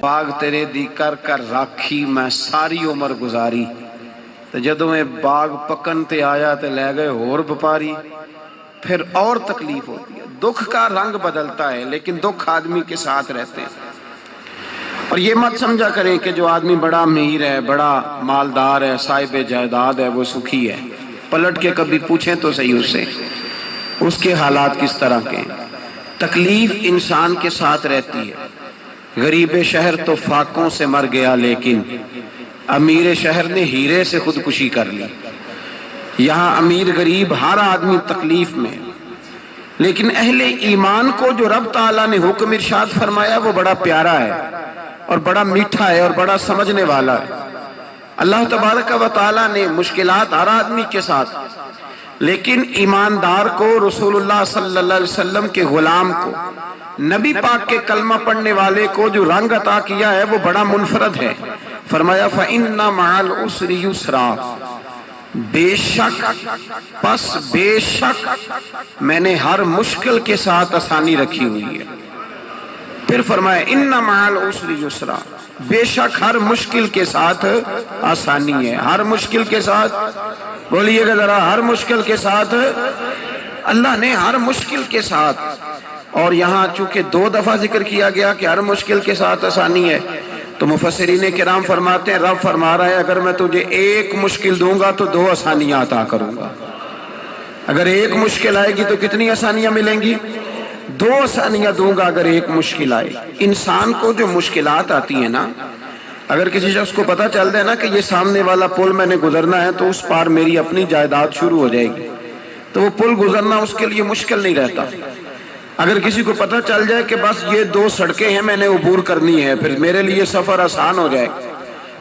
باغ تیرے دی کر کر راکھی میں ساری عمر گزاری، تو جدوں میں باغ پکن تے آیا تے لے گئے اور بپاری، پھر اور تکلیف ہوتی ہے۔ دکھ کا رنگ بدلتا ہے لیکن دکھ آدمی کے ساتھ رہتے ہیں۔ اور یہ مت سمجھا کریں کہ جو آدمی بڑا امیر ہے، بڑا مالدار ہے، صاحب جائیداد ہے، وہ سکھی ہے۔ پلٹ کے کبھی پوچھیں تو صحیح اس سے، اس کے حالات کس طرح کے ہیں۔ تکلیف انسان کے ساتھ رہتی ہے۔ غریب شہر تو فاقوں سے مر گیا، لیکن امیر شہر نے ہیرے سے خودکشی کر لی۔ یہاں امیر غریب ہر آدمی تکلیف میں ہے، لیکن اہل ایمان کو جو رب تعالیٰ نے حکم ارشاد فرمایا وہ بڑا پیارا ہے اور بڑا میٹھا ہے اور بڑا سمجھنے والا ہے۔ اللہ تبارک و تعالیٰ نے مشکلات ہر آدمی کے ساتھ، لیکن ایماندار کو، رسول اللہ صلی اللہ علیہ وسلم کے غلام کو، نبی پاک کے کلمہ پڑھنے والے کو جو رنگ عطا کیا ہے وہ بڑا منفرد ہے۔ فرمایا فَإِنَّ مَعَ الْعُسْرِ يُسْرًا، بے شک میں نے ہر مشکل کے ساتھ آسانی رکھی ہوئی ہے۔ پھر فرمایا اِنَّ مَعَ الْعُسْرِ يُسْرًا، بے شک ہر مشکل کے ساتھ آسانی ہے۔ ہر مشکل کے ساتھ، بولیے گا ذرا، ہر مشکل کے ساتھ، اللہ نے ہر مشکل کے ساتھ۔ اور یہاں چونکہ 2 دفعہ ذکر کیا گیا کہ ہر مشکل کے ساتھ آسانی ہے، تو مفسرین کرام فرماتے ہیں رب فرما رہا ہے اگر میں تجھے 1 مشکل دوں گا تو 2 آسانیاں عطا کروں گا۔ اگر 1 مشکل آئے گی تو کتنی آسانیاں ملیں گی؟ 2 آسانیاں دوں گا اگر 1 مشکل آئے۔ انسان کو جو مشکلات آتی ہیں نا، اگر کسی شخص کو پتہ چل جائے نا کہ یہ سامنے والا پل میں نے گزرنا ہے تو اس پار میری اپنی جائیداد شروع ہو جائے گی، تو وہ پل گزرنا اس کے لیے مشکل نہیں رہتا۔ اگر کسی کو پتہ چل جائے کہ بس یہ 2 سڑکیں ہیں میں نے عبور کرنی ہے، پھر میرے لیے سفر آسان ہو جائے،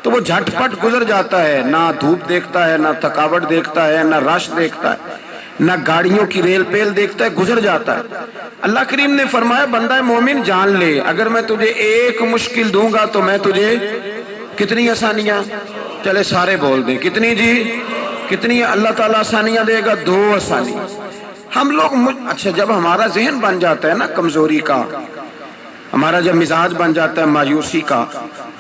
تو وہ جھٹ پٹ گزر جاتا ہے، نہ دھوپ دیکھتا ہے، نہ تھکاوٹ دیکھتا ہے، نہ رش دیکھتا ہے، نہ گاڑیوں کی ریل پیل دیکھتا ہے، گزر جاتا ہے۔ اللہ کریم نے فرمایا بندہ مومن جان لے اگر میں تجھے 1 مشکل دوں گا تو میں تجھے کتنی آسانیاں، چلے سارے بول دیں کتنی جی، کتنی اللہ تعالیٰ آسانیاں دے گا؟ 2 آسانیاں۔ ہم لوگ اچھا جب ہمارا ذہن بن جاتا ہے نا کمزوری کا، ہمارا جب مزاج بن جاتا ہے مایوسی کا،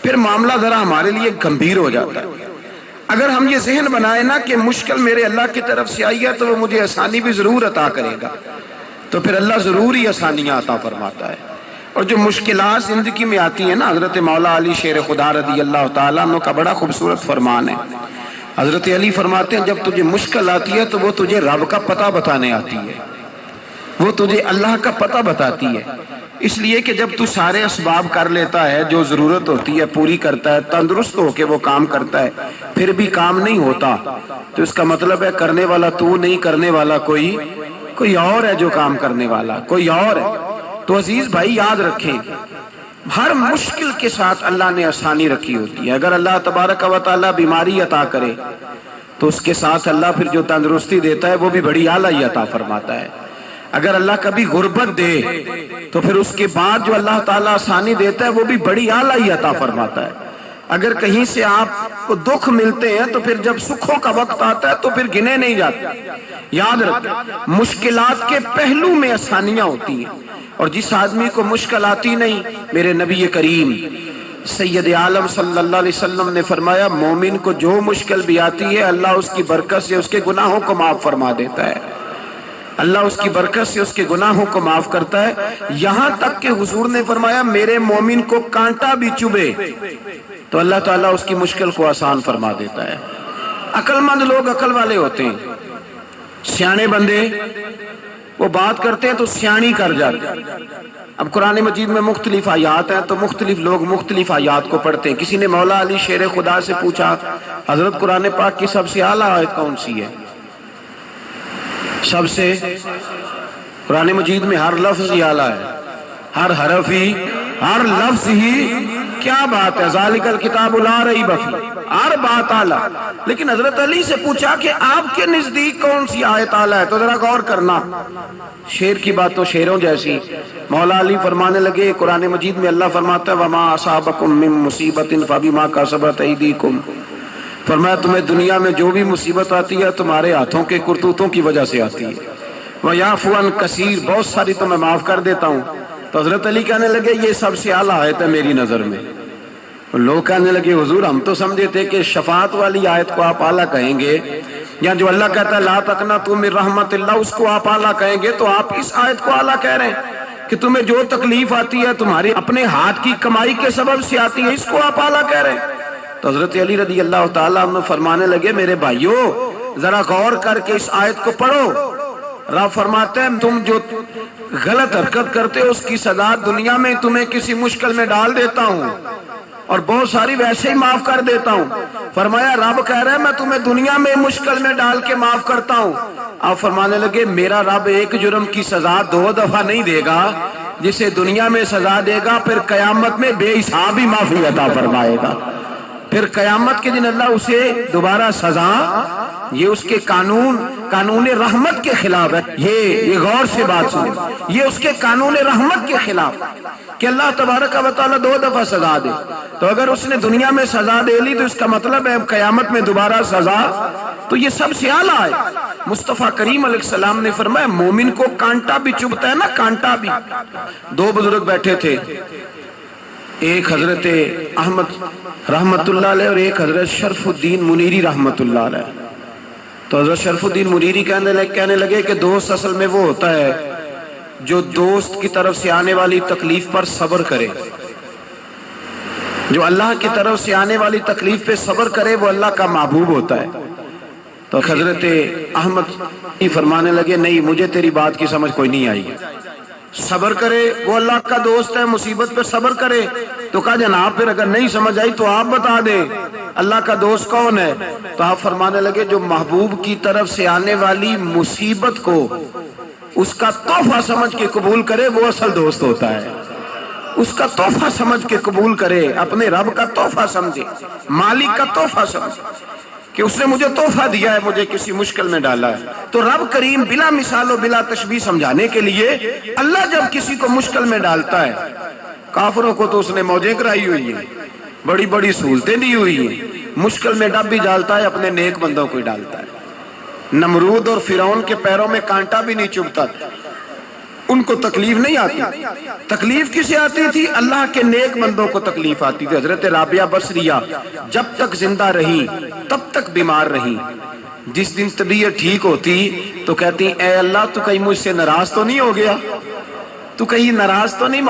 پھر معاملہ ذرا ہمارے لیے گمبھیر ہو جاتا ہے۔ اگر ہم یہ ذہن بنائیں نا کہ مشکل میرے اللہ کی طرف سے آئی ہے تو وہ مجھے آسانی بھی ضرور عطا کرے گا، تو پھر اللہ ضرور ہی آسانیاں عطا فرماتا ہے۔ اور جو مشکلات زندگی میں آتی ہیں نا، حضرت مولا علی شیر خدا رضی اللہ تعالیٰ عنہ کا بڑا خوبصورت فرمان ہے۔ حضرت علی فرماتے ہیں جب تجھے مشکل آتی ہے تو وہ تجھے رب کا پتہ بتانے آتی ہے، وہ تجھے اللہ کا پتہ بتاتی ہے۔ اس لیے کہ جب تو سارے اسباب کر لیتا ہے، جو ضرورت ہوتی ہے پوری کرتا ہے، تندرست ہو کے وہ کام کرتا ہے، پھر بھی کام نہیں ہوتا، تو اس کا مطلب ہے کرنے والا تو نہیں، کرنے والا کوئی اور ہے جو کام کرنے والا، کوئی اور ہے۔ تو عزیز بھائی یاد رکھیں ہر مشکل کے ساتھ اللہ نے آسانی رکھی ہوتی ہے۔ اگر اللہ تبارک و تعالیٰ بیماری عطا کرے تو اس کے ساتھ اللہ پھر جو تندرستی دیتا ہے وہ بھی بڑی اعلیٰ ہی عطا فرماتا ہے۔ اگر اللہ کبھی غربت دے تو پھر اس کے بعد جو اللہ تعالیٰ آسانی دیتا ہے وہ بھی بڑی اعلیٰ ہی عطا فرماتا ہے۔ اگر کہیں سے آپ کو دکھ ملتے ہیں تو پھر جب سکھوں کا وقت آتا ہے تو پھر گنے نہیں جاتے۔ یاد رکھیں مشکلات کے پہلو میں آسانیاں ہوتی ہیں، اور جس آدمی کو مشکل آتی نہیں، میرے نبی کریم سید عالم صلی اللہ علیہ وسلم نے فرمایا مومن کو جو مشکل بھی آتی ہے اللہ اس کی برکت سے اس کے گناہوں کو معاف فرما دیتا ہے، اللہ اس کی برکت سے اس کے گناہوں کو معاف کرتا ہے۔ یہاں تک کہ حضور نے فرمایا میرے مومن کو کانٹا بھی چبھے تو اللہ تعالیٰ اس کی مشکل کو آسان فرما دیتا ہے۔ عقل مند لوگ عقل والے ہوتے ہیں، سیانے بندے وہ بات کرتے ہیں تو سیانی کر جاتے ہیں۔ اب قرآن مجید میں مختلف آیات ہیں تو مختلف لوگ مختلف آیات کو پڑھتے ہیں۔ کسی نے مولا علی شیر خدا سے پوچھا حضرت قرآن پاک کی سب سے اعلیٰ آیت کون سی ہے؟ سب سے قرآن مجید میں ہر لفظ ہی اعلیٰ ہے، ہر حرف ہی، ہر لفظ ہی، کیا بات ہے، ذالک الکتاب لا ریب فیہ، ہر بات اعلیٰ۔ لیکن حضرت علی سے پوچھا کہ آپ کے نزدیک کون سی آیت اعلیٰ ہے، تو ذرا غور کرنا، شیر کی بات تو شیروں جیسی۔ مولا علی فرمانے لگے قرآن مجید میں اللہ فرماتا ہے وَمَا أَصَابَكُم مِّن مُّصِيبَةٍ فَبِمَا كَسَبَتْ أَيْدِيكُمْ، فرمایا تمہیں دنیا میں جو بھی مصیبت آتی ہے تمہارے ہاتھوں کے کرتوتوں کی وجہ سے آتی ہے، وَيَعْفُو عَن كَثِيرٍ، بہت ساری تو میں معاف کر دیتا ہوں۔ تو حضرت علی کہنے لگے یہ سب سے اعلیٰ آیت ہے میری نظر میں، لوگ کہنے لگے حضور ہم تو سمجھے تھے کہ شفاعت والی آیت کو آپ اعلیٰ کہیں گے، یا جو اللہ کہتا ہے لا تقنطوا من رحمت اللہ اس کو آپ اعلیٰ کہیں گے، تو آپ اس آیت کو اعلیٰ کہہ رہے ہیں کہ تمہیں جو تکلیف آتی ہے تمہاری اپنے ہاتھ کی کمائی کے سبب سے آتی ہے، اس کو آپ اعلیٰ کہہ رہے ہیں۔ تو حضرت علی رضی اللہ تعالیٰ عنہ فرمانے لگے میرے بھائیو ذرا غور کر کے اس آیت کو پڑھو۔ رب فرماتے ہیں تم جو غلط حرکت کرتے ہو اس کی سزا دنیا میں تمہیں کسی مشکل میں ڈال دیتا ہوں اور بہت ساری ویسے ہی معاف کر دیتا ہوں۔ فرمایا رب کہہ رہا ہے میں تمہیں دنیا میں مشکل میں ڈال کے معاف کرتا ہوں۔ آپ فرمانے لگے میرا رب ایک جرم کی سزا 2 دفعہ نہیں دے گا، جسے دنیا میں سزا دے گا پھر قیامت میں بے حساب ہی معافی عطا فرمائے گا۔ پھر قیامت کے دن اللہ اسے دوبارہ سزا، یہ اس کے قانون رحمت کے خلاف ہے۔ یہ غور سے بات سنیں، یہ اس کے قانون رحمت کے خلاف کہ اللہ تبارک و تعالیٰ 2 دفعہ سزا دے۔ تو اگر اس نے دنیا میں سزا دے لی تو اس کا مطلب ہے قیامت میں دوبارہ سزا، تو یہ سب سے اعلیٰ ہے۔ مصطفیٰ کریم علیہ السلام نے فرمایا مومن کو کانٹا بھی چبھتا ہے نا، کانٹا بھی۔ 2 بزرگ بیٹھے تھے، ایک حضرت احمد رحمت اللہ علیہ اور ایک حضرت شرف الدین منیری رحمت اللہ علیہ۔ تو حضرت شرف الدین منیری کہنے لگے کہ دوست اصل میں وہ ہوتا ہے جو دوست کی طرف سے آنے والی تکلیف پر صبر کرے، جو اللہ کی طرف سے آنے والی تکلیف پہ صبر کرے وہ اللہ کا محبوب ہوتا ہے۔ تو حضرت احمد فرمانے لگے نہیں مجھے تیری بات کی سمجھ کوئی نہیں آئی، صبر کرے وہ اللہ کا دوست ہے، مصیبت پہ صبر کرے۔ تو کہا جناب پھر اگر نہیں سمجھ آئی تو آپ بتا دیں اللہ کا دوست کون ہے؟ تو آپ فرمانے لگے جو محبوب کی طرف سے آنے والی مصیبت کو اس کا تحفہ سمجھ کے قبول کرے وہ اصل دوست ہوتا ہے۔ اس کا تحفہ سمجھ کے قبول کرے، اپنے رب کا تحفہ سمجھے، مالک کا تحفہ سمجھے کہ اس نے مجھے تحفہ دیا ہے، مجھے کسی مشکل میں ڈالا ہے۔ تو رب کریم بلا مثال و بلا تشبیہ سمجھانے کے لیے اللہ جب کسی کو مشکل میں ڈالتا ہے، کافروں کو تو اس نے موجیں کرائی ہوئی ہیں، بڑی بڑی سہولتیں دی ہوئی ہیں، مشکل میں ڈب بھی ڈالتا ہے، اپنے نیک بندوں کو ہی ڈالتا ہے۔ نمرود اور فرعون کے پیروں میں کانٹا بھی نہیں چبھتا، ان کو تکلیف نہیں آتی۔ تکلیف کسے آتی تھی؟ اللہ کے نیک بندوں کو تکلیف آتی تھی۔ حضرت رابعہ بصریہ جب تک زندہ رہی تب تک بیمار رہی، جس دن طبیعت ٹھیک ہوتی تو کہتی اے اللہ تو کہیں مجھ سے ناراض تو نہیں ہو گیا، تو کہیں ناراض تو نہیں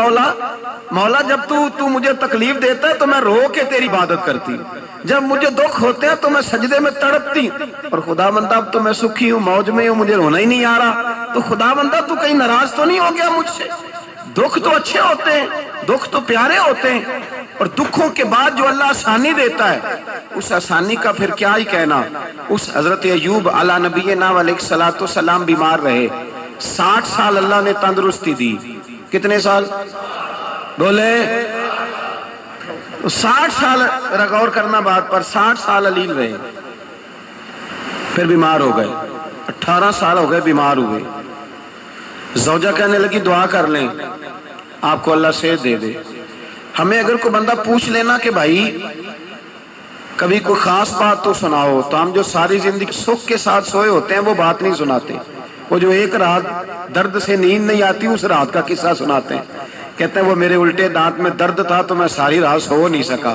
مولا جب تو مجھے تکلیف دیتا ہے تو میں رو کے تیری عبادت کرتی ہوں، جب مجھے دکھ ہوتے ہیں تو میں سجدے میں تڑپتی ہوں، اور خدا بندہ اب تو میں سکھی ہوں، موج میں ہوں، مجھے رونا ہی نہیں آ رہا، تو خدا بندہ تو کہیں ناراض تو نہیں ہو گیا مجھ سے؟ دکھ تو اچھے ہوتے ہیں، دکھ تو پیارے ہوتے ہیں، اور دکھوں کے بعد جو اللہ آسانی دیتا ہے اس آسانی کا پھر کیا ہی کہنا۔ اس حضرت ایوب علی نبینا علیہ الصلوۃ والسلام بیمار رہے، 60 سال اللہ نے تندرستی دی۔ کتنے سال بولے؟ 60 سال، غور کرنا بات پر، 60 سال علیل رہے، پھر بیمار ہو گئے، 18 سال ہو گئے بیمار ہوئے۔ زوجہ کہنے لگی دعا کر لیں آپ کو اللہ صحت دے دے۔ ہمیں اگر کوئی بندہ پوچھ لینا کہ بھائی کبھی کوئی خاص بات تو سناؤ، تو ہم جو ساری زندگی سکھ کے ساتھ سوئے ہوتے ہیں وہ بات نہیں سناتے، وہ جو ایک رات درد سے نیند نہیں آتی اس رات کا قصہ سناتے ہیں، کہتے ہیں وہ میرے الٹے دانت میں درد تھا تو میں ساری رات سو نہیں سکا۔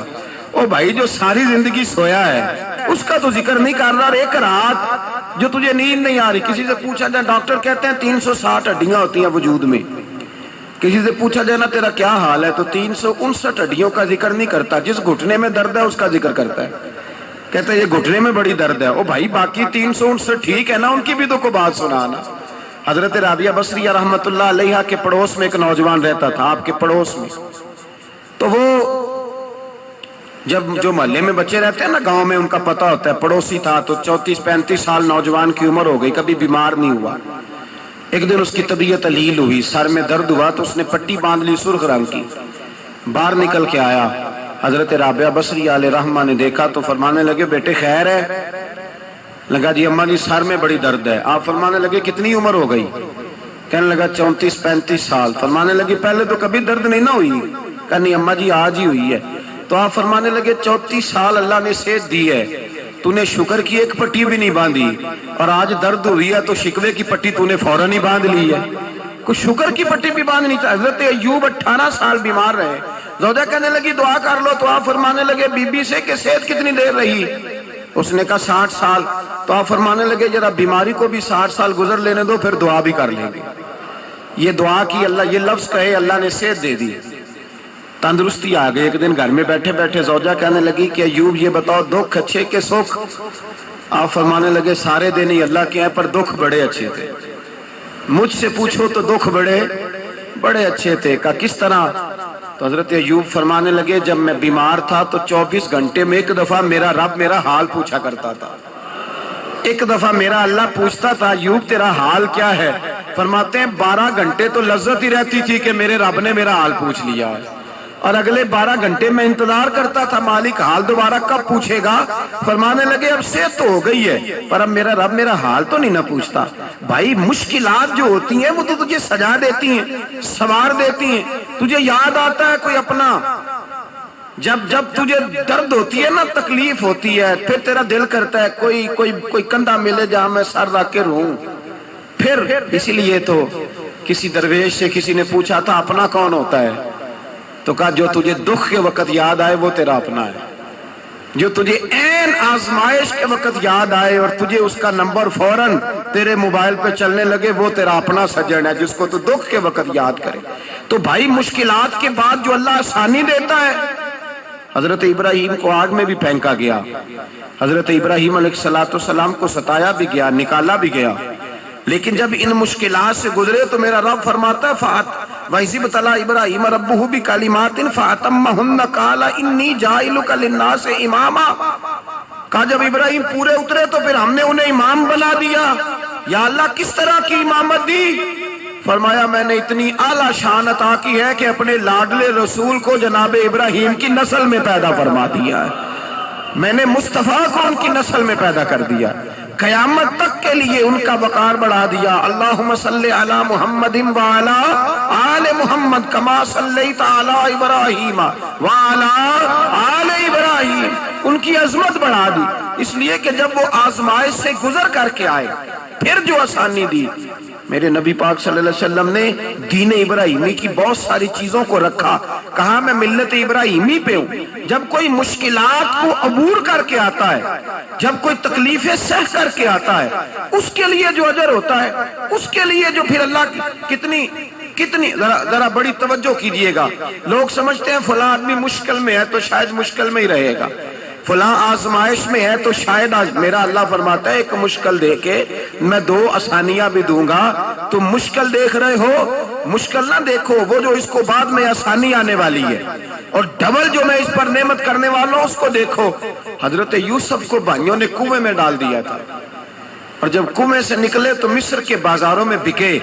او بھائی جو ساری زندگی سویا ہے اس کا تو ذکر نہیں کر رہا، اور ایک رات جو تجھے نیند نہیں آ رہی، کسی سے پوچھا جائے، ڈاکٹر کہتے ہیں 360 ہڈیاں ہوتی ہیں وجود میں، کسی سے پوچھا جائے نا تیرا کیا حال ہے تو 359 ہڈیوں کا ذکر نہیں کرتا، جس گھٹنے میں درد ہے اس کا ذکر کرتا ہے، کہتا ہے یہ گھٹنے میں بڑی درد ہے۔ او بھائی باقی 359 ٹھیک ہے نا، ان کی بھی تو کوئی بات سنانا۔ حضرت رابعہ بصریہ رحمت اللہ علیہ کے پڑوس میں ایک نوجوان رہتا تھا، آپ کے پڑوس میں، تو وہ جب جو محلے میں بچے رہتے ہیں نا گاؤں میں ان کا پتہ ہوتا ہے، پڑوسی تھا تو 34-35 سال نوجوان کی عمر ہو گئی، کبھی بیمار نہیں ہوا۔ ایک دن اس کی طبیعت علیل ہوئی، سر میں درد ہوا تو اس نے پٹی باندھ لی سرخ رنگ کی، باہر نکل کے آیا، حضرت رابعہ بصریہ علیہ رحمہ نے دیکھا تو فرمانے لگے بیٹے خیر ہے؟ لگا جی اماں جی سر میں بڑی درد ہے۔ آپ فرمانے لگے کتنی عمر ہو گئی؟ کہنے لگا 34-35 سال۔ فرمانے لگے پہلے تو کبھی درد نہیں نہ ہوئی؟ کہنی اماں جی آج ہی ہوئی ہے۔ تو آپ فرمانے لگے 34 سال اللہ نے صحت دی ہے، تو نے شکر کی ایک پٹی بھی نہیں باندھی، اور آج درد ہوئی ہے تو شکوے کی پٹی تو نے فوراً ہی باندھ لی ہے، کوئی شکر کی پٹی بھی باندھنی چاہیے۔ حضرت ایوب 18 سال بیمار رہے، زوجہ کہنے لگی دعا کر لو، تو آپ فرمانے لگے بی بی سے کہ صحت کتنی دیر رہی؟ اس نے کہا 60 سال۔ تو آپ فرمانے لگے ذرا بیماری کو بھی 60 سال گزر لینے دو، پھر دعا بھی کر لیں گے۔ یہ دعا کی، اللہ یہ لفظ کہے، اللہ نے صحت دے دی، تندرستی آ گئی۔ ایک دن گھر میں بیٹھے بیٹھے زوجہ کہنے لگی کہ ایوب یہ بتاؤ دکھ اچھے کہ سکھ؟ آپ فرمانے لگے سارے دن ہی اللہ کے ہیں، پر دکھ بڑے اچھے تھے۔ مجھ سے پوچھو تو دکھ بڑے اچھے تھے۔ کہا کس طرح؟ تو حضرت ایوب فرمانے لگے جب میں بیمار تھا تو 24 گھنٹے میں ایک دفعہ میرا رب میرا حال پوچھا کرتا تھا۔ ایک دفعہ میرا اللہ پوچھتا تھا ایوب تیرا حال کیا ہے؟ فرماتے ہیں 12 گھنٹے تو لذت ہی رہتی تھی کہ میرے رب نے میرا حال پوچھ لیا، اور اگلے 12 گھنٹے میں انتظار کرتا تھا مالک حال دوبارہ کب پوچھے گا۔ فرمانے لگے اب صحت تو ہو گئی ہے، پر اب میرا رب میرا حال تو نہیں نہ پوچھتا۔ بھائی مشکلات جو ہوتی ہیں وہ تو تجھے سجا دیتی ہیں، سوار دیتی ہیں۔ تجھے یاد آتا ہے کوئی اپنا، جب تجھے درد ہوتی ہے نا، تکلیف ہوتی ہے، پھر تیرا دل کرتا ہے کوئی کندھا ملے جہاں میں سر رکھ کے روؤں۔ پھر اسی لیے تو کسی درویش سے کسی نے پوچھا تھا اپنا کون ہوتا ہے؟ تو کہا جو تجھے دکھ کے وقت یاد آئے وہ تیرا اپنا ہے، جو تجھے عین آزمائش کے وقت یاد آئے اور تجھے اس کا نمبر فوراً تیرے موبائل پہ چلنے لگے، وہ تیرا اپنا سجن ہے جس کو تو دکھ کے وقت یاد کرے۔ تو بھائی مشکلات کے بعد جو اللہ آسانی دیتا ہے، حضرت ابراہیم کو آگ میں بھی پھینکا گیا، حضرت ابراہیم علیہ السلام کو ستایا بھی گیا، نکالا بھی گیا، لیکن جب ان مشکلات سے گزرے تو میرا رب فرماتا ہے وَإِذِ ابْتَلَىٰ إِبْرَاهِيمَ رَبُّهُ بِكَلِمَاتٍ فَأَتَمَّهُنَّ قَالَ إِنِّي جَاعِلُكَ لِلنَّاسِ إِمَامًا۔ کہا جب ابراہیم پورے اترے تو پھر ہم نے انہیں امام بنا دیا۔ یا اللہ کس طرح کی امامت دی؟ فرمایا میں نے اتنی اعلیٰ شان عطا کی ہے کہ اپنے لاڈلے رسول کو جناب ابراہیم کی نسل میں پیدا فرما دیا ہے، میں نے مصطفیٰ کو ان کی نسل میں پیدا کر دیا، قیامت تک کے لیے ان کا وقار بڑھا دیا۔ اللہم صلی علی محمد وعلی آل محمد کما صلیت علی ابراہیم وعلی آل ابراہیم، ان کی عظمت بڑھا دی، اس لیے کہ جب وہ آزمائش سے گزر کر کے آئے پھر جو آسانی دی۔ میرے نبی پاک صلی اللہ علیہ وسلم نے دین ابراہیمی کی بہت ساری چیزوں کو رکھا، کہا میں ملت ابراہیمی پہ ہوں۔ جب کوئی مشکلات کو عبور کر کے آتا ہے، جب کوئی تکلیفیں سہ کر کے آتا ہے، اس کے لیے جو اجر ہوتا ہے، اس کے لیے جو پھر اللہ کتنی ذرا بڑی توجہ کیجئے گا۔ لوگ سمجھتے ہیں فلاں آدمی مشکل میں ہے تو شاید مشکل میں ہی رہے گا، فلاں آزمائش میں ہے تو شاید میرا اللہ فرماتا ہے ایک مشکل دے کے میں 2 آسانیاں بھی دوں گا۔ تم مشکل دیکھ رہے ہو، مشکل نہ دیکھو، وہ جو اس کو بعد میں آسانی آنے والی ہے، اور ڈبل جو میں اس پر نعمت کرنے والا ہوں اس کو دیکھو۔ حضرت یوسف کو بھائیوں نے کنویں میں ڈال دیا تھا، اور جب کنویں سے نکلے تو مصر کے بازاروں میں بکے،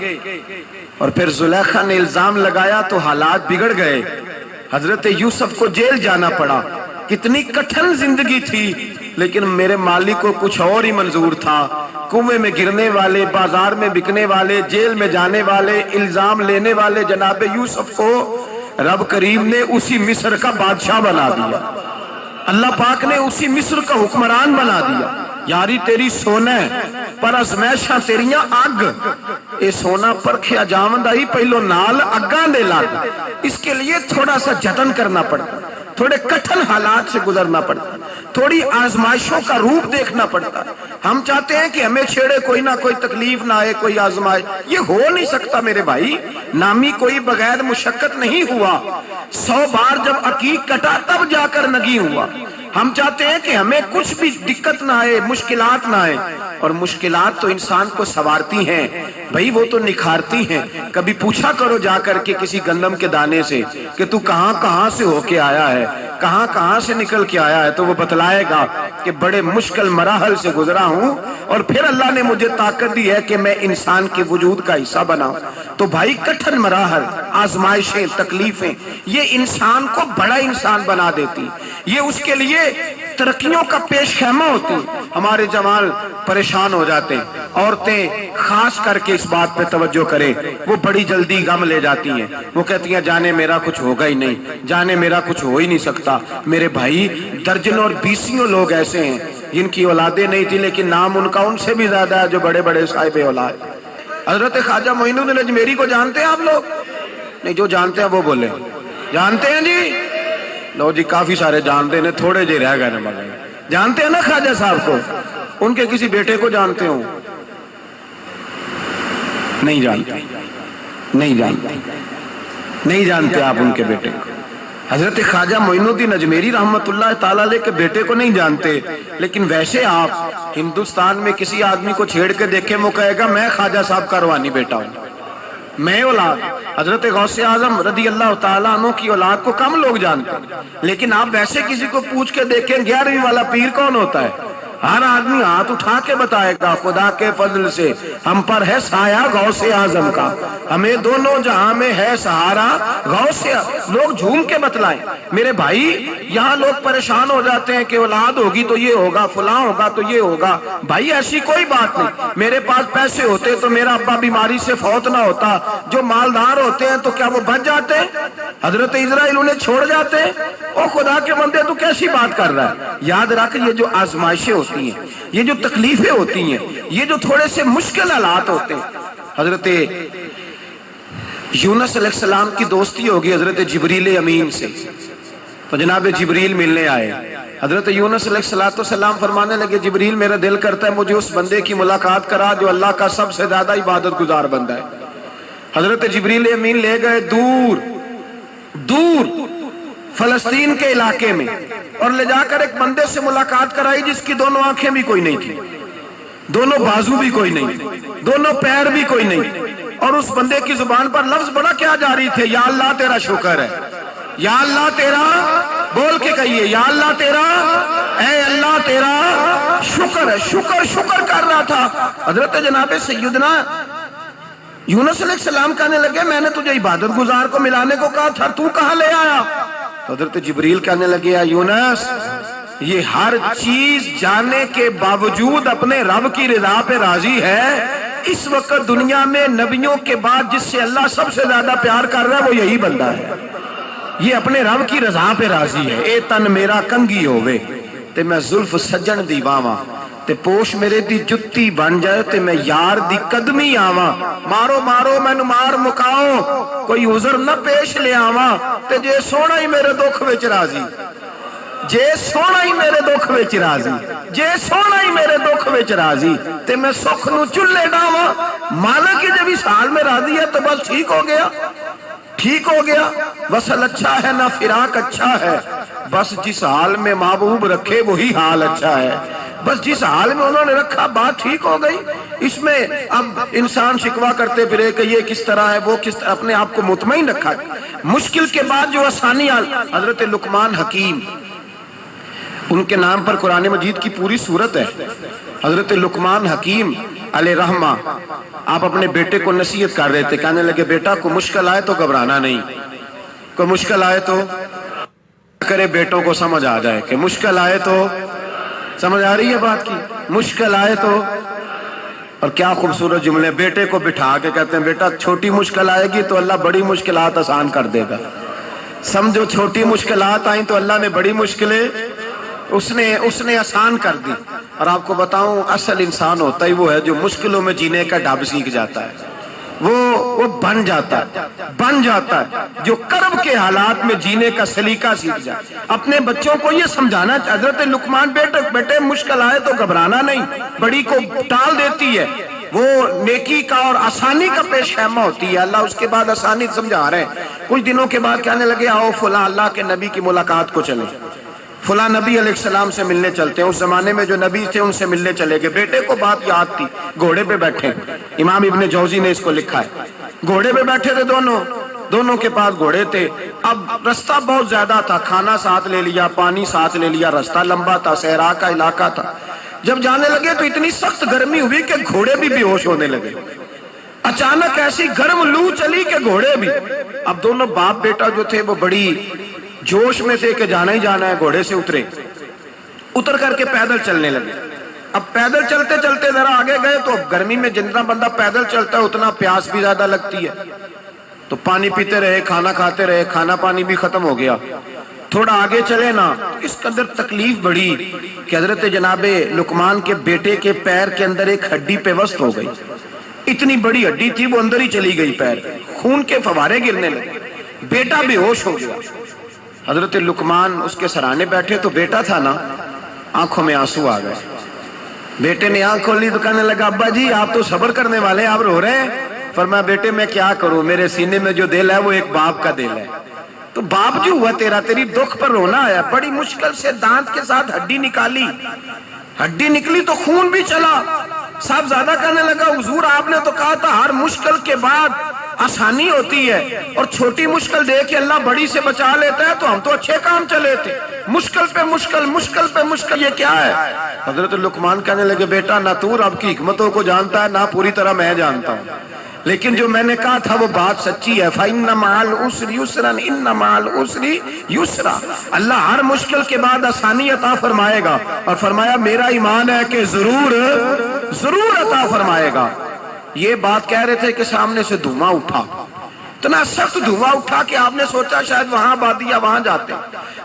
اور پھر زلیخا نے الزام لگایا تو حالات بگڑ گئے، حضرت یوسف کو جیل جانا پڑا۔ کتنی کٹھن زندگی تھی، لیکن میرے مالک کو کچھ اور ہی منظور تھا۔ کنویں میں گرنے والے، بازار میں بکنے والے، جیل میں جانے والے، الزام لینے والے جناب یوسف کو رب کریم نے اسی مصر کا بادشاہ بنا دیا، اللہ پاک نے اسی مصر کا حکمران بنا دیا۔ یاری تیری سونا ہے پر ازمیشاں تیریاں اگ، اے سونا پرکھیا جاوندا ہی پہلو نال اگاں دے لگ، اس کے لیے تھوڑا سا جتن کرنا پڑتا، تھوڑے کٹھن حالات سے گزرنا پڑتا، تھوڑی آزمائشوں کا روپ دیکھنا پڑتا۔ ہم چاہتے ہیں کہ ہمیں چھیڑے کوئی نہ کوئی تکلیف نہ آئے، کوئی آزمائش، یہ ہو نہیں سکتا میرے بھائی۔ نامی کوئی بغیر مشقت نہیں ہوا، 100 بار جب عقیق کٹا تب جا کر نگی ہوا۔ ہم چاہتے ہیں کہ ہمیں کچھ بھی دقت نہ آئے، مشکلات نہ آئے، اور مشکلات تو انسان کو سنوارتی ہیں بھائی، وہ تو نکھارتی ہیں۔ کبھی پوچھا کرو جا کر کے کسی گندم کے دانے سے کہ تو کہاں سے ہو کے آیا ہے، کہاں سے نکل کے آیا ہے، تو وہ بتلائے گا کہ بڑے مشکل مراحل سے گزرا ہوں، اور پھر اللہ نے مجھے طاقت دی ہے کہ میں انسان کے وجود کا حصہ بناؤں۔ تو بھائی کٹھن مراحل، آزمائشیں، تکلیفیں، یہ انسان کو بڑا انسان بنا دیتی، یہ اس کے لیے ترقیوں کا پیش خیمہ ہوتی۔ ہمارے جوان پریشان ہو جاتے ہیں، عورتیں خاص کر کے اس بات پہ توجہ کریں، وہ بڑی جلدی غم لے جاتی ہیں، وہ کہتی ہیں جانے میرا کچھ ہوگا ہی نہیں، جانے میرا کچھ ہو ہی نہیں سکتا۔ میرے بھائی درجنوں اور بیسیوں لوگ ایسے ہیں جن کی اولادیں نہیں تھی، لیکن نام ان کا ان سے بھی زیادہ ہے جو بڑے بڑے صاحب اولاد۔ حضرت خواجہ معین الدین اجمیری کو جانتے ہیں آپ لوگ؟ نہیں، جو جانتے ہیں وہ بولے، جانتے ہیں جی؟ لو جی کافی سارے جانتے ہیں، تھوڑے جے رہ گئے نا مگر جانتے ہیں نا خواجہ صاحب کو؟ ان کے کسی بیٹے کو جانتے ہوں؟ نہیں جانتے، نہیں جانتے، نہیں جانتے آپ ان کے بیٹے کو۔ حضرت خواجہ معین الدین اجمیری رحمت اللہ تعالیٰ علیہ کے بیٹے کو نہیں جانتے، لیکن ویسے آپ ہندوستان میں کسی آدمی کو چھیڑ کے دیکھیں، وہ کہے گا میں خواجہ صاحب کا روحانی بیٹا ہوں، میں اولاد۔ حضرت غوث اعظم رضی اللہ تعالیٰ عنہ کی اولاد کو کم لوگ جانتے ہیں، لیکن آپ ویسے کسی کو پوچھ کے دیکھیں 11ویں والا پیر کون ہوتا ہے؟ ہر آدمی ہاتھ اٹھا کے بتائے گا خدا کے فضل سے ہم پر ہے سایہ غوث اعظم کا، ہمیں دونوں جہاں میں ہے سہارا غوث۔ لوگ جھوم کے بتلائیں میرے بھائی، یہاں لوگ پریشان ہو جاتے ہیں کہ اولاد ہوگی تو یہ ہوگا، فلاں ہوگا تو یہ ہوگا۔ بھائی ایسی کوئی بات نہیں، میرے پاس پیسے ہوتے تو میرا ابا بیماری سے فوت نہ ہوتا۔ جو مالدار ہوتے ہیں تو کیا وہ بچ جاتے ہیں؟ حضرت اسرائیل انہیں چھوڑ جاتے ہیں؟ او خدا کے بندے تو کیسی بات کر رہا ہے؟ یاد رکھ، یہ جو آزمائشیں ہوتی ہیں، یہ جو تکلیفیں ہوتی ہیں، یہ جو تھوڑے سے مشکل حالات ہوتے ہیں۔ حضرت یونس علیہ السلام کی دوستی ہوگی حضرت جبریل امین سے، تو جناب جبریل ملنے آئے۔ حضرت یونس علیہ السلام فرمانے لگے جبریل میرا دل کرتا ہے مجھے اس بندے کی ملاقات کرا جو اللہ کا سب سے زیادہ عبادت گزار بندہ ہے۔ حضرت جبریل امین لے گئے دور دور فلسطین کے علاقے میں، اور لے جا کر ایک بندے سے ملاقات کرائی جس کی دونوں آنکھیں بھی کوئی نہیں تھی، دونوں بازو بھی کوئی نہیں، دونوں پیر بھی کوئی نہیں، اور اس بندے کی زبان پر لفظ بڑا کیا جاری تھے، یا اللہ تیرا شکر ہے، یا اللہ تیرا، بول کے کہیے یا اللہ تیرا، اے اللہ تیرا شکر ہے۔ شکر شکر کر رہا تھا۔ حضرت جناب سیدنا یونس علیہ السلام کہنے لگے میں نے تجھے عبادت گزار کو ملانے کو کہا تھا، تو کہاں لے آیا؟ تو حضرت جبریل کہنے لگے یا یونس، یہ ہر چیز جانے کے باوجود اپنے رب کی رضا پہ راضی ہے۔ اس وقت دنیا میں نبیوں کے بعد جس سے اللہ سب سے زیادہ پیار کر رہا ہے وہ یہی بندہ ہے، یہ اپنے رب کی رضا پہ راضی ہے۔ اے تن میرا کنگھی ہووے تے میں زلف سجن دی واواں، تے پوش میرے دی جتی بن جائے تے میں یار دی قدمی آواں، مارو مارو مینو مار مکاؤ کوئی عذر نہ پیش لے آواں، تے جے سونا ہی میرے دکھ وچ راضی، جے سونا ہی میرے دکھ وچ راضی، جے سونا ہی میرے دکھ وچ راضی، تے میں سکھ نو چلے ڈاواں۔ مالک جب اس حال میں راضی ہے تو بس ٹھیک ہو گیا، ٹھیک ہو گیا۔ وصل اچھا ہے نہ فراق اچھا ہے، بس جس حال میں محبوب رکھے وہی حال اچھا ہے، بس جس حال میں انہوں نے رکھا بات ٹھیک ہو گئی۔ اس میں اب انسان شکوا کرتے پھرے کہ یہ کس طرح ہے وہ کس طرح، اپنے آپ کو مطمئن رکھا۔ مشکل کے بعد جو آسانی آئی، حضرت لقمان حکیم، ان کے نام پر قرآن مجید کی پوری سورت ہے۔ حضرت لقمان حکیم علیہ رحمہ آپ اپنے بیٹے کو نصیحت کر رہے تھے، کہنے لگے بیٹا کو مشکل آئے تو گھبرانا نہیں، کوئی مشکل آئے تو کرے بیٹوں کو سمجھ آ جائے کہ مشکل آئے تو، سمجھ آ رہی ہے بات کی، مشکل آئے تو۔ اور کیا خوبصورت جملے، بیٹے کو بٹھا کے کہتے ہیں بیٹا چھوٹی مشکل آئے گی تو اللہ بڑی مشکلات آسان کر دے گا، سمجھو چھوٹی مشکلات آئیں تو اللہ نے بڑی مشکلیں اس نے آسان کر دی۔ اور آپ کو بتاؤں اصل انسان ہوتا ہی وہ ہے جو مشکلوں میں جینے کا ڈھب سیکھ جاتا ہے، وہ بن جاتا ہے جو کرب کے حالات میں جینے کا سلیقہ سیکھ جائے۔ اپنے بچوں کو یہ سمجھانا، حضرت لقمان بیٹے مشکل آئے تو گھبرانا نہیں، بڑی کو ٹال دیتی ہے، وہ نیکی کا اور آسانی کا پیش خیمہ ہوتی ہے۔ اللہ اس کے بعد آسانی سمجھا رہے ہیں۔ کچھ دنوں کے بعد کہنے لگے آؤ فلاں اللہ کے نبی کی ملاقات کو چلیں، فلاں نبی علیہ السلام سے ملنے چلتے ہیں۔ اس زمانے میں جو نبی تھے ان سے ملنے چلے گئے۔ بیٹے کو بات یاد تھی، گھوڑے پہ بیٹھے، امام ابن جوزی نے اس کو لکھا ہے، گھوڑے پہ بیٹھے تھے دونوں کے پاس گھوڑے تھے۔ اب رستہ بہت زیادہ تھا، کھانا ساتھ لے لیا، پانی ساتھ لے لیا، رستہ لمبا تھا، صحرا کا علاقہ تھا۔ جب جانے لگے تو اتنی سخت گرمی ہوئی کہ گھوڑے بھی بے ہوش ہونے لگے، اچانک ایسی گرم لو چلی کہ گھوڑے بھی۔ اب دونوں باپ بیٹا جو تھے وہ بڑی جوش میں تھے کہ جانا ہی جانا ہے، گھوڑے سے اتر کر کے پیدل چلنے لگے۔ اب پیدل چلتے چلتے ذرا آگے گئے تو اب گرمی میں جتنا بندہ پیدل چلتا ہے اتنا پیاس بھی زیادہ لگتی ہے، تو پانی پیتے رہے، کھانا کھاتے رہے، کھانا پانی بھی ختم ہو گیا۔ تھوڑا آگے چلے نا، اس قدر تکلیف بڑھی کہ حضرت جناب لقمان کے بیٹے کے پیر کے اندر ایک ہڈی پیوست ہو گئی، اتنی بڑی ہڈی تھی وہ اندر ہی چلی گئی، پیر خون کے فوارے گرنے لگے، بیٹا بے ہوش ہو گیا۔ حضرت لقمان اس کے سرانے بیٹھے تو بیٹا تھا نا، آنکھوں میں آنسو آ گئے. بیٹے نے آنکھ کھولی تو کہنے لگا ابا جی آپ تو صبر کرنے والے ہیں، آپ رو رہے ہیں. فرمایا بیٹے میں کیا کروں، میرے سینے میں جو دل ہے وہ ایک باپ کا دل ہے. تو باپ جو ہوا تیرا، تیری دکھ پر رونا آیا. بڑی مشکل سے دانت کے ساتھ ہڈی نکالی، ہڈی نکلی تو خون بھی چلا. صاحب زیادہ کہنے لگا حضور آپ نے تو کہا تھا ہر مشکل کے بعد آسانی ہوتی ہے، اور چھوٹی مشکل دے کے اللہ بڑی سے بچا لیتا ہے، تو ہم تو اچھے کام چلے تھے، مشکل پہ مشکل، مشکل پہ مشکل، یہ کیا ہے؟ حضرت لقمان کہنے لگے بیٹا نہ تو رب کی حکمتوں کو جانتا ہے، نہ پوری طرح میں جانتا ہوں، لیکن جو میں نے کہا تھا وہ بات سچی ہے. فَإِنَّ مَعَ الْعُسْرِ يُسْرًا إِنَّ مَعَ الْعُسْرِ يُسْرًا. اللہ ہر مشکل کے بعد آسانی عطا فرمائے گا، اور فرمایا میرا ایمان ہے کہ ضرور عطا فرمائے گا. یہ بات کہہ رہے تھے کہ سامنے سے دھواں اٹھا، اتنا سخت دھواں اٹھا کہ آپ نے سوچا شاید وہاں آبادی یا وہاں جاتے.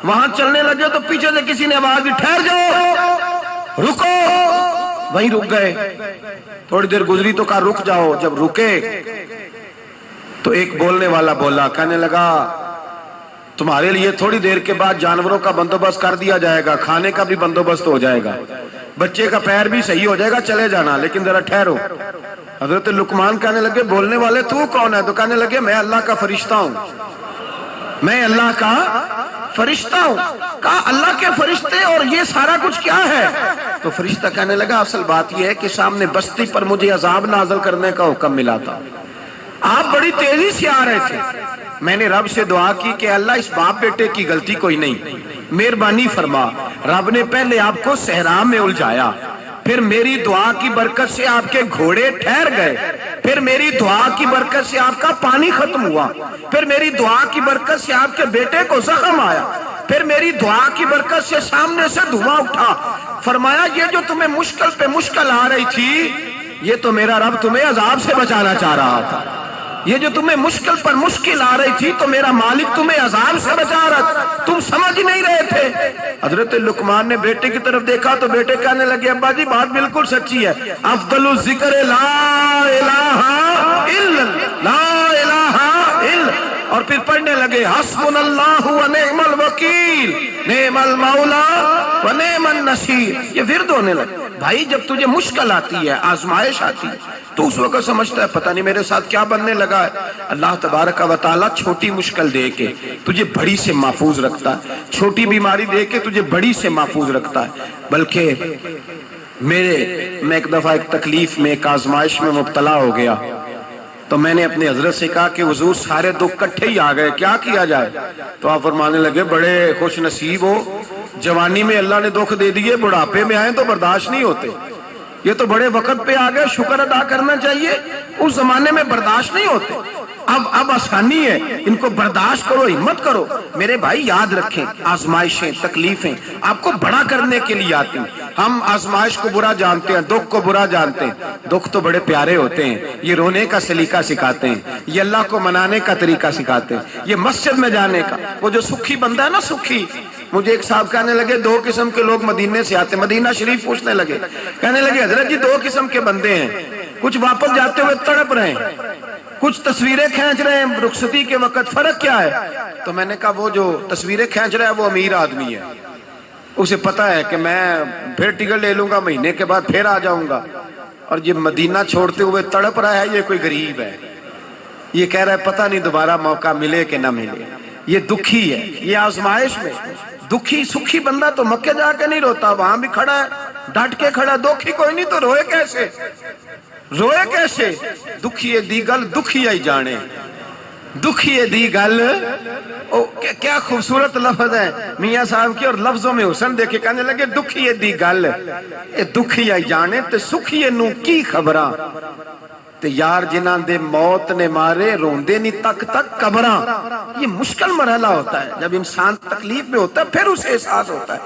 وہاں چلنے لگے تو پیچھے سے کسی نے آواز دی ٹھہر جاؤ، رکو. وہیں رک گئے. تھوڑی دیر گزری تو کہا رک جاؤ. جب رکے تو ایک بولنے والا بولا، کہنے لگا تمہارے لیے تھوڑی دیر کے بعد جانوروں کا بندوبست کر دیا جائے گا، کھانے کا بھی بندوبست ہو جائے گا، بچے کا پیر بھی صحیح ہو جائے گا، چلے جانا، لیکن ذرا ٹھہرو. حضرت لقمان کہنے لگے بولنے والے تو کون ہے؟ تو کہنے لگے میں اللہ کا فرشتہ ہوں، میں اللہ کا فرشتہ ہوں. کہا اللہ کے فرشتے اور یہ سارا کچھ کیا ہے؟ تو فرشتہ کہنے لگا اصل بات یہ ہے کہ سامنے بستی پر مجھے عذاب نازل کرنے کا حکم ملا تھا، آپ بڑی تیزی سے آ رہے تھے، میں نے رب سے دعا کی کہ اللہ اس باپ بیٹے کی غلطی کوئی نہیں، مہربانی فرما. رب نے پہلے آپ کو صحرا میں الجھایا، پھر میری دعا کی برکت سے آپ کے گھوڑے ٹھہر گئے، پھر میری دعا کی برکت سے آپ کا پانی ختم ہوا، پھر میری دعا کی برکت سے آپ کے بیٹے کو زخم آیا، پھر میری دعا کی برکت سے سامنے سے دھواں اٹھا. فرمایا یہ جو تمہیں مشکل پہ مشکل آ رہی تھی، یہ تو میرا رب تمہیں عذاب سے بچانا چاہ رہا تھا. یہ جو تمہیں مشکل پر مشکل آ رہی تھی تو میرا مالک تمہیں عذاب سے بچا رہا تھا، تم سمجھ نہیں رہے تھے. حضرت لقمان نے بیٹے کی طرف دیکھا تو بیٹے کہنے لگے ابا جی بات بالکل سچی ہے، افضل الذکر لا الہ الا لا الہ الا، اور پھر پڑھنے لگے حسبنا اللہ و نعم الوکیل نعم المولا و نعم النصیر. یہ ورد ہونے لگے. بھائی جب تجھے مشکل آتی ہے، آزمائش آتی ہے، تو اس وقت سمجھتا ہے پتہ نہیں میرے ساتھ کیا بننے لگا ہے. اللہ تبارک و تعالیٰ چھوٹی مشکل دے کے تجھے بڑی سے محفوظ رکھتا ہے، چھوٹی بیماری دے کے تجھے بڑی سے محفوظ رکھتا ہے. بلکہ میں ایک دفعہ ایک تکلیف میں، ایک آزمائش میں مبتلا ہو گیا، تو میں نے اپنے حضرت سے کہا کہ حضور سارے دکھ کٹھے ہی آ گئے، کیا کیا جائے؟ تو آپ فرمانے لگے بڑے خوش نصیب ہو، جوانی میں اللہ نے دکھ دے دیے، بڑھاپے میں آئے تو برداشت نہیں ہوتے. یہ تو بڑے وقت پہ آ گئے، شکر ادا کرنا چاہیے، اس زمانے میں برداشت نہیں ہوتے. اب آسانی ہے، ان کو برداشت کرو، ہمت کرو. میرے بھائی یاد رکھیں آزمائشیں، تکلیفیں آپ کو بڑا کرنے کے لیے آتی ہیں. ہم آزمائش کو برا جانتے ہیں، دکھ کو برا جانتے ہیں. دکھ تو بڑے پیارے ہوتے ہیں، یہ رونے کا سلیقہ سکھاتے ہیں، یہ اللہ کو منانے کا طریقہ سکھاتے ہیں، یہ مسجد میں جانے کا. وہ جو سکھی بندہ ہے نا، سکھی، مجھے ایک صاحب کہنے لگے دو قسم کے لوگ مدینے سے آتے، مدینہ شریف پوچھنے لگے، کہنے لگے حضرت جی دو قسم کے بندے ہیں، کچھ واپس جاتے ہوئے تڑپ رہے ہیں، کچھ تصویریں کھینچ رہے ہیں رخصتی کے وقت، فرق کیا ہے؟ تو میں نے کہا وہ جو تصویریں کھینچ رہا ہے وہ امیر آدمی ہے، اسے پتا ہے کہ میں پھر ٹکٹ لے لوں گا، مہینے کے بعد پھر آ جاؤں گا. اور یہ مدینہ چھوڑتے ہوئے تڑپ رہا ہے، یہ کوئی غریب ہے، یہ کہہ رہا ہے پتہ نہیں دوبارہ موقع ملے کہ نہ ملے. یہ دکھی ہے، یہ آزمائش میں. دکھی سکھی بندہ تو مکے جا کے نہیں روتا، وہاں بھی کھڑا ہے، ڈٹ کے کھڑا. دکھی کوئی نہیں تو روئے کیسے؟ روئے کیسے؟ دکھیے دی گل دکھی آئی جانے، دکھیے دی گل. کیا خوبصورت لفظ ہے میاں صاحب کی، اور لفظوں میں حسن دیکھے. کہنے لگے دکھیے دی گل دکھی آئی جانے تے سکھیے نو کی خبراں، تے یار جنہاں دے موت نے مارے روندے نہیں تک تک قبراں. یہ مشکل مرحلہ ہوتا ہے، جب انسان تکلیف میں ہوتا ہے پھر اسے احساس ہوتا ہے.